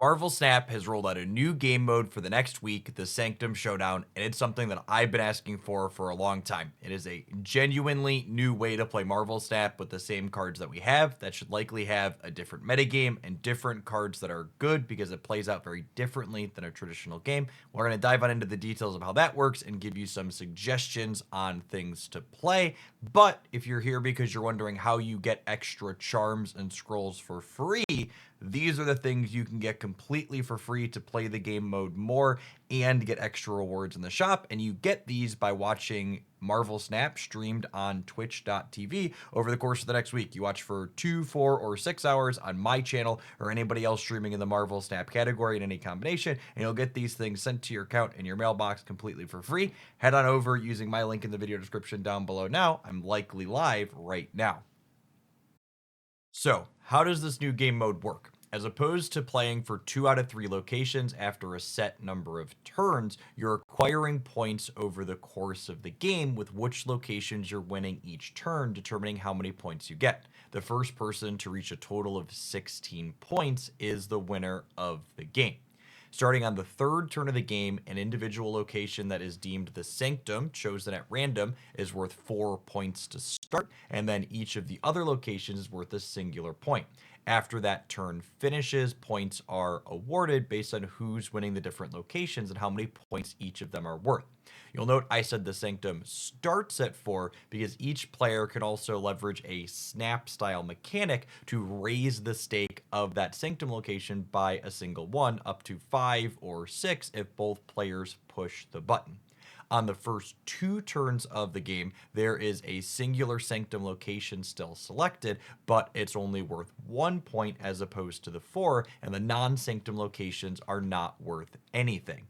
Marvel Snap has rolled out a new game mode for the next week, the Sanctum Showdown, and it's something that I've been asking for a long time. It is a genuinely new way to play Marvel Snap with the same cards that we have that should likely have a different metagame and different cards that are good because it plays out very differently than a traditional game. We're going to dive on into the details of how that works and give you some suggestions on things to play. But if you're here because you're wondering how you get extra charms and scrolls for free, these are the things you can get completely for free to play the game mode more and get extra rewards in the shop. And you get these by watching Marvel Snap streamed on twitch.tv over the course of the next week. You watch for 2, 4, or 6 hours on my channel or anybody else streaming in the Marvel Snap category in any combination, and you'll get these things sent to your account in your mailbox completely for free. Head on over using my link in the video description down below now. I'm likely live right now. So, how does this new game mode work? As opposed to playing for 2 out of 3 locations after a set number of turns, you're acquiring points over the course of the game with which locations you're winning each turn, determining how many points you get. The first person to reach a total of 16 points is the winner of the game. Starting on the 3rd turn of the game, an individual location that is deemed the Sanctum, chosen at random, is worth 4 points to start, and then each of the other locations is worth a singular point. After that turn finishes, points are awarded based on who's winning the different locations and how many points each of them are worth. You'll note I said the Sanctum starts at 4 because each player can also leverage a snap style mechanic to raise the stake of that Sanctum location by a single one, up to 5 or 6 if both players push the button. On the first 2 turns of the game, there is a singular Sanctum location still selected, but it's only worth 1 point as opposed to the 4, and the non-Sanctum locations are not worth anything.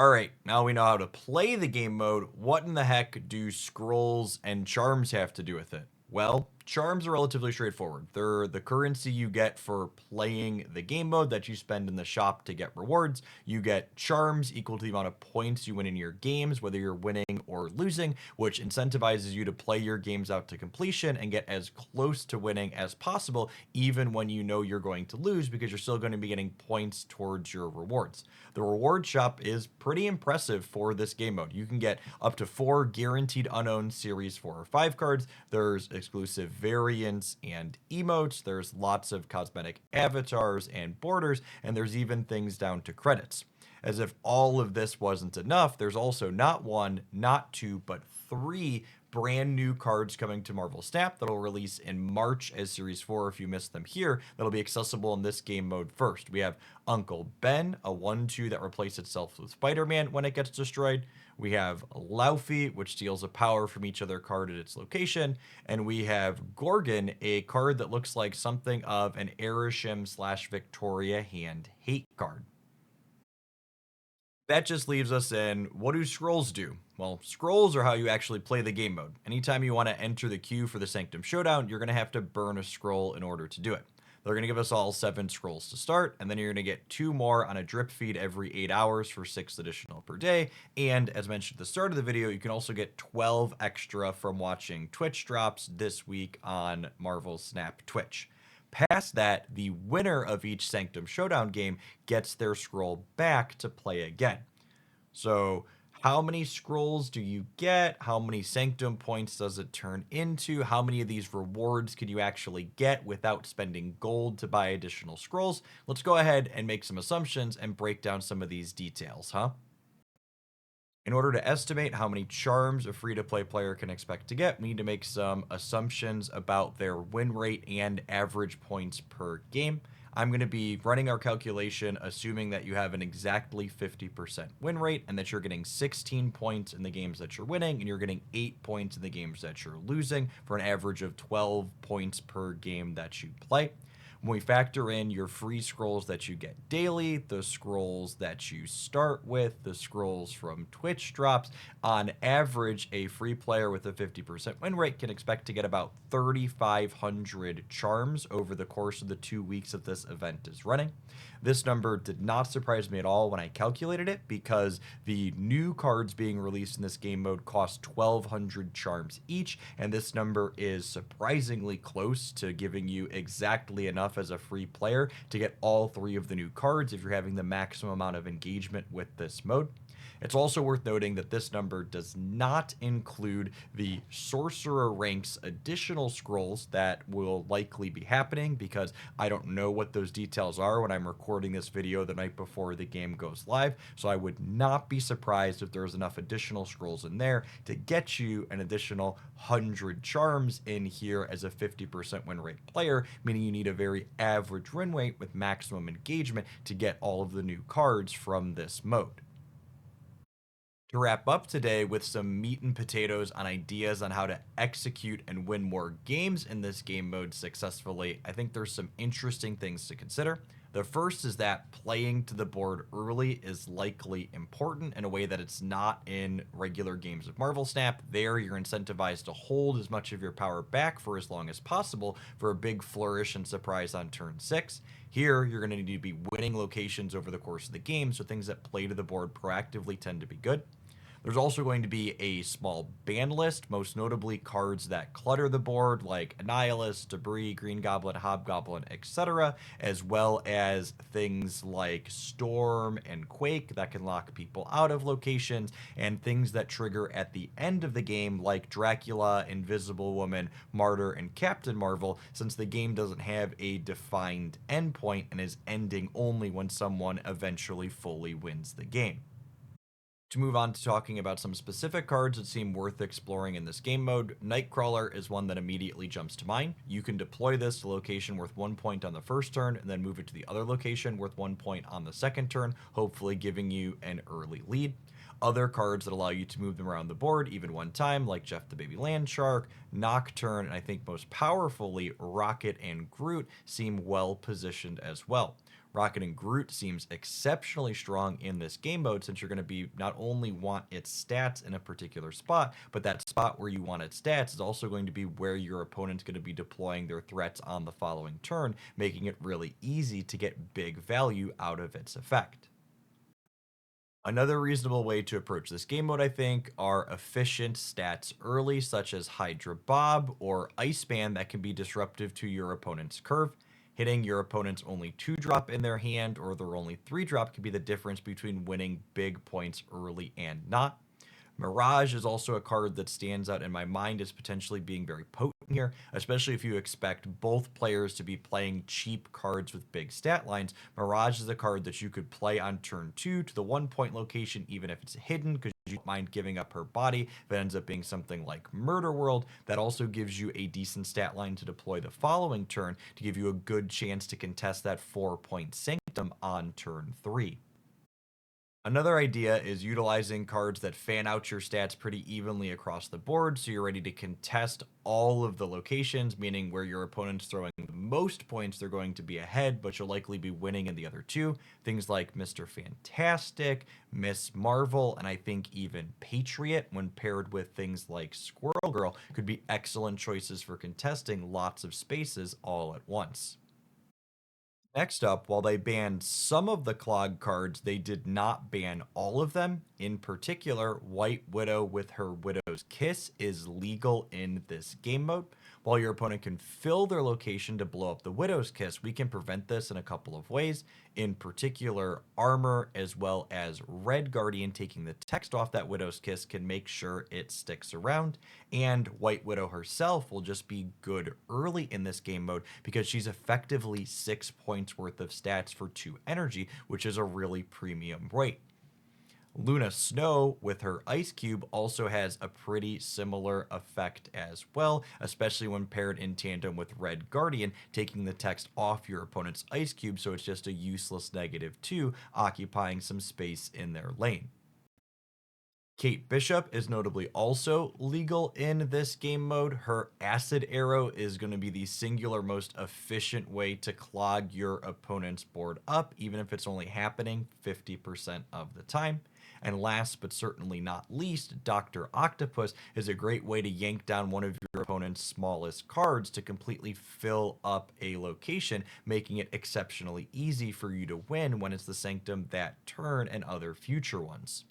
Alright, now we know how to play the game mode. What in the heck do scrolls and charms have to do with it? Well, charms are relatively straightforward. They're the currency you get for playing the game mode that you spend in the shop to get rewards. You get charms equal to the amount of points you win in your games, whether you're winning or losing, which incentivizes you to play your games out to completion and get as close to winning as possible, even when you know you're going to lose, because you're still going to be getting points towards your rewards. The reward shop is pretty impressive for this game mode. You can get up to 4 guaranteed unowned series 4 or 5 cards. There's exclusive variants and emotes. There's lots of cosmetic avatars and borders, and there's even things down to credits. As if all of this wasn't enough, there's also not 1, not 2, but 3 brand new cards coming to Marvel Snap that'll release in March as Series 4 if you missed them here. That'll be accessible in this game mode first. We have Uncle Ben, a 1/2 that replaces itself with Spider-Man when it gets destroyed. We have Laufey, which steals a power from each other card at its location. And we have Gorgon, a card that looks like something of an Erisham/Victoria hand hate card. That just leaves us in, what do scrolls do? Well, scrolls are how you actually play the game mode. Anytime you want to enter the queue for the Sanctum Showdown, you're going to have to burn a scroll in order to do it. They're going to give us all 7 scrolls to start, and then you're going to get 2 more on a drip feed every 8 hours for 6 additional per day. And as mentioned at the start of the video, you can also get 12 extra from watching Twitch drops this week on Marvel Snap Twitch. Past that, the winner of each Sanctum Showdown game gets their scroll back to play again. So, how many scrolls do you get? How many Sanctum points does it turn into? How many of these rewards can you actually get without spending gold to buy additional scrolls? Let's go ahead and make some assumptions and break down some of these details, huh? In order to estimate how many charms a free-to-play player can expect to get, we need to make some assumptions about their win rate and average points per game. I'm going to be running our calculation assuming that you have an exactly 50% win rate and that you're getting 16 points in the games that you're winning and you're getting 8 points in the games that you're losing for an average of 12 points per game that you play. When we factor in your free scrolls that you get daily, the scrolls that you start with, the scrolls from Twitch drops, on average, a free player with a 50% win rate can expect to get about 3,500 charms over the course of the 2 weeks that this event is running. This number did not surprise me at all when I calculated it because the new cards being released in this game mode cost 1,200 charms each, and this number is surprisingly close to giving you exactly enough enough as a free player to get all 3 of the new cards if you're having the maximum amount of engagement with this mode. It's also worth noting that this number does not include the sorcerer ranks additional scrolls that will likely be happening, because I don't know what those details are when I'm recording this video the night before the game goes live. So I would not be surprised if there's enough additional scrolls in there to get you an additional 100 charms in here as a 50% win rate player, meaning you need a very average win rate with maximum engagement to get all of the new cards from this mode. To wrap up today with some meat and potatoes on ideas on how to execute and win more games in this game mode successfully, I think there's some interesting things to consider. The first is that playing to the board early is likely important in a way that it's not in regular games of Marvel Snap. There, you're incentivized to hold as much of your power back for as long as possible for a big flourish and surprise on turn 6. Here, you're going to need to be winning locations over the course of the game, so things that play to the board proactively tend to be good. There's also going to be a small ban list, most notably cards that clutter the board like Annihilus, Debris, Green Goblin, Hobgoblin, etc., as well as things like Storm and Quake that can lock people out of locations, and things that trigger at the end of the game like Dracula, Invisible Woman, Martyr, and Captain Marvel, since the game doesn't have a defined endpoint and is ending only when someone eventually fully wins the game. To move on to talking about some specific cards that seem worth exploring in this game mode, Nightcrawler is one that immediately jumps to mind. You can deploy this to a location worth 1 point on the first turn, and then move it to the other location worth 1 point on the second turn, hopefully giving you an early lead. Other cards that allow you to move them around the board even one time, like Jeff the Baby Landshark, Nocturne, and I think most powerfully, Rocket and Groot seem well positioned as well. Rocket and Groot seems exceptionally strong in this game mode, since you're going to be not only want its stats in a particular spot, but that spot where you want its stats is also going to be where your opponent's going to be deploying their threats on the following turn, making it really easy to get big value out of its effect. Another reasonable way to approach this game mode, I think, are efficient stats early, such as Hydra Bob or Ice Band, that can be disruptive to your opponent's curve. Hitting your opponent's only 2-drop in their hand or their only 3-drop can be the difference between winning big points early and not. Mirage is also a card that stands out in my mind as potentially being very potent here, especially if you expect both players to be playing cheap cards with big stat lines. Mirage is a card that you could play on turn 2 to the 1 point location, even if it's hidden, because you don't mind giving up her body. If it ends up being something like Murder World, that also gives you a decent stat line to deploy the following turn to give you a good chance to contest that 4-point Sanctum on turn 3. Another idea is utilizing cards that fan out your stats pretty evenly across the board, so you're ready to contest all of the locations, meaning where your opponent's throwing the most points, they're going to be ahead, but you'll likely be winning in the other two. Things like Mr. Fantastic, Miss Marvel, and I think even Patriot, when paired with things like Squirrel Girl, could be excellent choices for contesting lots of spaces all at once. Next up, while they banned some of the clog cards, they did not ban all of them. In particular, White Widow with her Widow's Kiss is legal in this game mode. While your opponent can fill their location to blow up the Widow's Kiss, we can prevent this in a couple of ways. In particular, Armor as well as Red Guardian taking the text off that Widow's Kiss can make sure it sticks around. And White Widow herself will just be good early in this game mode because she's effectively 6 points worth of stats for 2 energy, which is a really premium rate. Luna Snow with her Ice Cube also has a pretty similar effect as well, especially when paired in tandem with Red Guardian, taking the text off your opponent's Ice Cube, so it's just a useless -2, occupying some space in their lane. Kate Bishop is notably also legal in this game mode. Her Acid Arrow is going to be the singular most efficient way to clog your opponent's board up, even if it's only happening 50% of the time. And last but certainly not least, Dr. Octopus is a great way to yank down one of your opponent's smallest cards to completely fill up a location, making it exceptionally easy for you to win when it's the Sanctum that turn and other future ones.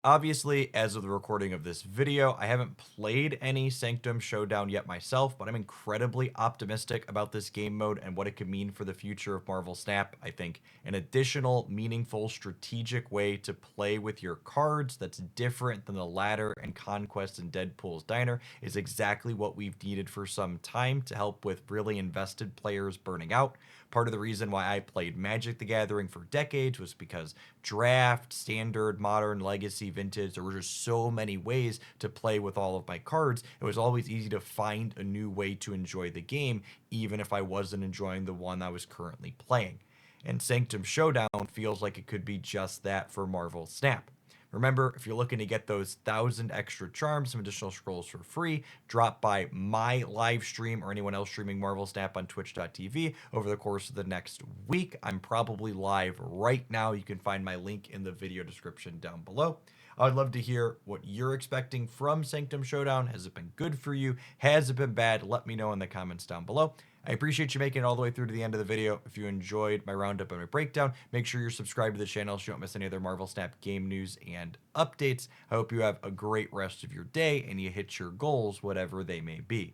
Obviously, as of the recording of this video, I haven't played any Sanctum Showdown yet myself, but I'm incredibly optimistic about this game mode and what it could mean for the future of Marvel Snap. I think an additional, meaningful, strategic way to play with your cards that's different than the ladder and conquest in Deadpool's Diner is exactly what we've needed for some time to help with really invested players burning out. Part of the reason why I played Magic the Gathering for decades was because draft, standard, modern, legacy, vintage, there were just so many ways to play with all of my cards. It was always easy to find a new way to enjoy the game, even if I wasn't enjoying the one I was currently playing. And Sanctum Showdown feels like it could be just that for Marvel Snap. Remember, if you're looking to get those 1,000 extra charms, some additional scrolls for free, drop by my live stream or anyone else streaming Marvel Snap on twitch.tv over the course of the next week. I'm probably live right now. You can find my link in the video description down below. I would love to hear what you're expecting from Sanctum Showdown. Has it been good for you? Has it been bad? Let me know in the comments down below. I appreciate you making it all the way through to the end of the video. If you enjoyed my roundup and my breakdown, make sure you're subscribed to the channel so you don't miss any other Marvel Snap game news and updates. I hope you have a great rest of your day and you hit your goals, whatever they may be.